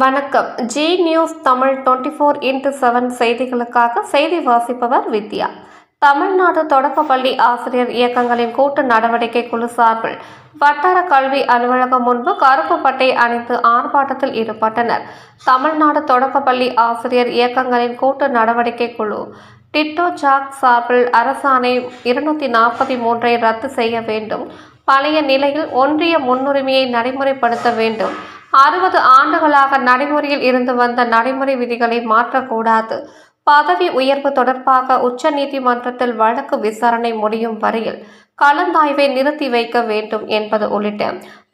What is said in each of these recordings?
வணக்கம். G news Tamil 24x7 செய்திகளுக்காக செய்தி வாசிப்பவர் வித்யா. தமிழ்நாடு தொடக்கப்பள்ளி ஆசிரியர் இயக்கங்களின் கூட்டு நடவடிக்கை குழு சார்பில் வட்டார கல்வி அலுவலகம் முன்பு கருப்பு பட்டை அணிந்து ஆர்ப்பாட்டத்தில் ஈடுபட்டனர். தமிழ்நாடு தொடக்கப்பள்ளி ஆசிரியர் இயக்கங்களின் கூட்டு நடவடிக்கை குழு டிட்டோ ஜாக் சார்பில் அரசாணை 243 ரத்து செய்ய வேண்டும், பழைய நிலையில் ஒன்றிய முன்னுரிமையை நடைமுறைப்படுத்த வேண்டும், 60 ஆண்டுகளாக நடைமுறையில் இருந்து வந்த நடைமுறை விதிகளை மாற்றக்கூடாது, பதவி உயர்வு தொடர்பாக உச்சநீதிமன்றத்தில் வழக்கு விசாரணை முடியும் வரையில் கலந்தாய்வை நிறுத்தி வைக்க வேண்டும் என்பது உள்ளிட்ட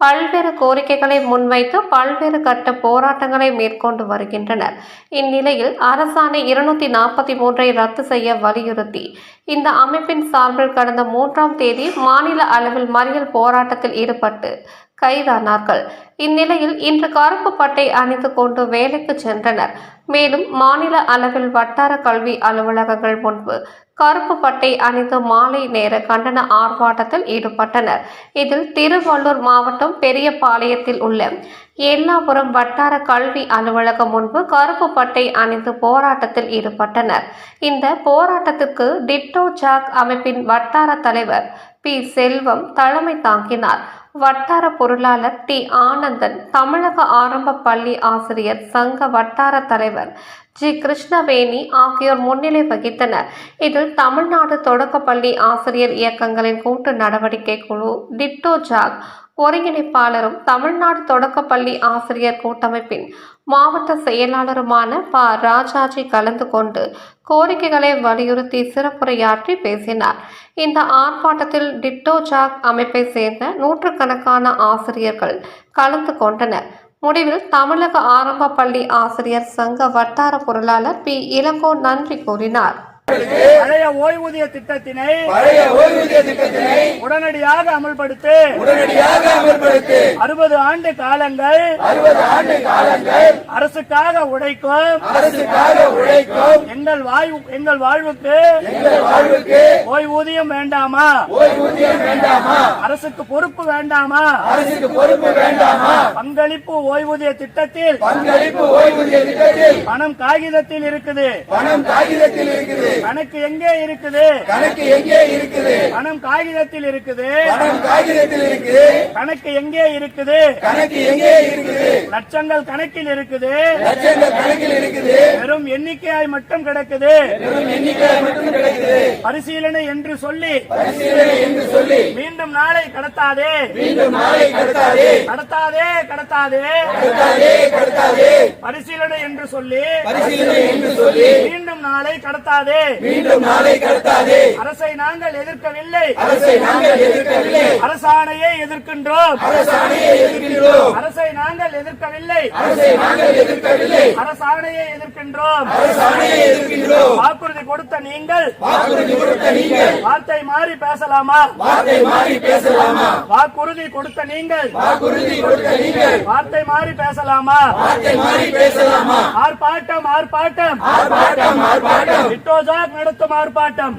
பல்வேறு கோரிக்கைகளை முன்வைத்து பல்வேறு கட்ட போராட்டங்களை மேற்கொண்டு வருகின்றனர். இந்நிலையில் அரசாணை 243 ரத்து செய்ய வலியுறுத்தி இந்த அமைப்பின் சார்பில் கடந்த 3ஆம் தேதி மாநில அளவில் மறியல் போராட்டத்தில் ஈடுபட்டு கைதானார்கள். இந்நிலையில் இன்று கருப்பு பட்டை அணிந்து கொண்டு வேலைக்கு சென்றனர். மேலும் மாநில அளவில் வட்டார கல்வி அலுவலகங்கள் முன்பு கருப்பு பட்டை அணிந்து மாலை நேர கண்டன ஆர்ப்பாட்டத்தில் ஈடுபட்டனர். இதில் திருவள்ளூர் மாவட்டம் பெரியபாளையத்தில் உள்ள எல்லாபுரம் வட்டார கல்வி அலுவலகம் முன்பு கருப்பு பட்டை அணிந்து போராட்டத்தில் ஈடுபட்டனர். இந்த போராட்டத்திற்கு டிட்டோ ஜாக் அமைப்பின் வட்டார தலைவர் பி. செல்வம் தலைமை தாங்கினார். வட்டார பொருளாளர் டி. ஆனந்தன், தமிழக ஆரம்ப பள்ளி ஆசிரியர் சங்க வட்டார தலைவர் ஜி. கிருஷ்ணவேணி ஆகியோர் முன்னிலை வகித்தனர். இதில் தமிழ்நாடு தொடக்கப்பள்ளி ஆசிரியர் இயக்கங்களின் கூட்டு நடவடிக்கை குழு டிட்டோ ஜாக் ஒருங்கிணைப்பாளரும் தமிழ்நாடு தொடக்கப்பள்ளி ஆசிரியர் கூட்டமைப்பின் மாவட்ட செயலாளருமான ப. ராஜாஜி கலந்து கொண்டு கோரிக்கைகளை வலியுறுத்தி சிறப்புரையாற்றி பேசினார். இந்த ஆர்ப்பாட்டத்தில் டிட்டோ ஜாக் அமைப்பை சேர்ந்த நூற்றுக்கணக்கான ஆசிரியர்கள் கலந்து கொண்டனர். முடிவில் தமிழக ஆரம்ப பள்ளி ஆசிரியர் சங்க வட்டார பொருளாளர் பி. இளங்கோ நன்றி கூறினார். பழைய ஓய்வூதிய திட்டத்தினை உடனடியாக அமல்படுத்து. 60 ஆண்டு காலங்கள் அரசுக்காக உழைக்கும் எங்கள் வாழ்வுக்கு ஓய்வூதியம் வேண்டாமா? அரசுக்கு பொறுப்பு வேண்டாமா? பங்களிப்பு ஓய்வூதிய திட்டத்தில் பணம் காகிதத்தில் இருக்குது. கணக்கு எங்கே இருக்குது? பணம் காகிதத்தில் இருக்குது. கணக்கு எங்கே இருக்குது? லட்சங்கள் கணக்கில் இருக்குது. வெறும் எண்ணிக்கையாய் மட்டும் கிடக்குது. பரிசீலனை என்று சொல்லி மீண்டும் நாளை கடத்தாதே. பரிசீலனை என்று சொல்லி மீண்டும் நாளை கடத்தாதே. அரசை நாங்கள் எதிர்க்கவில்லை. அரசாணையை எதிர்க்கின்றோம். அரசை நாங்கள் எதிர்க்கவில்லை. அரசாணையை எதிர்க்கின்றோம். வாக்குறுதி கொடுத்த நீங்கள் வார்த்தை மாறி பேசலாமா? வாக்குறுதி கொடுத்த நீங்கள் வார்த்தை மாறி பேசலாமா? ஆர்ப்பாட்டம் டிட்டோ ஜாக் நடத்தும் ஆர்ப்பாட்டம்.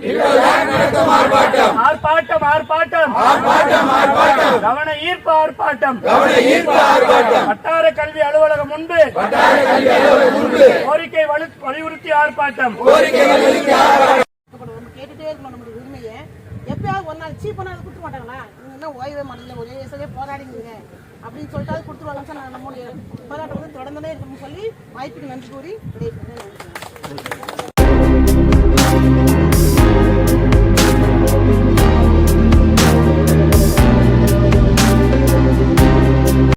கவன ஈர்ப்பு ஆர்ப்பாட்டம். வட்டார கல்வி அலுவலகம் முன்பு கோரிக்கை வலியுறுத்தி ஆர்ப்பாட்டம். கேட்டுட்டே இருக்கணும் நம்மளுடைய உரிமையை. எப்பயாவது ஒரு நாள் சீப் பண்ணாது கொடுக்க மாட்டாங்களா? நீங்க என்ன ஓய்வே மாடல ஒரே வயசுலேயே போராடிங்க அப்படின்னு சொல்லிட்டு கொடுத்துருவாங்க. நம்மளுடைய போராட்டம் வந்து தொடர்ந்துனே இருக்கணும்னு சொல்லி வாய்ப்புக்கு நன்றி கூறி விடைபெறுகிறேன்.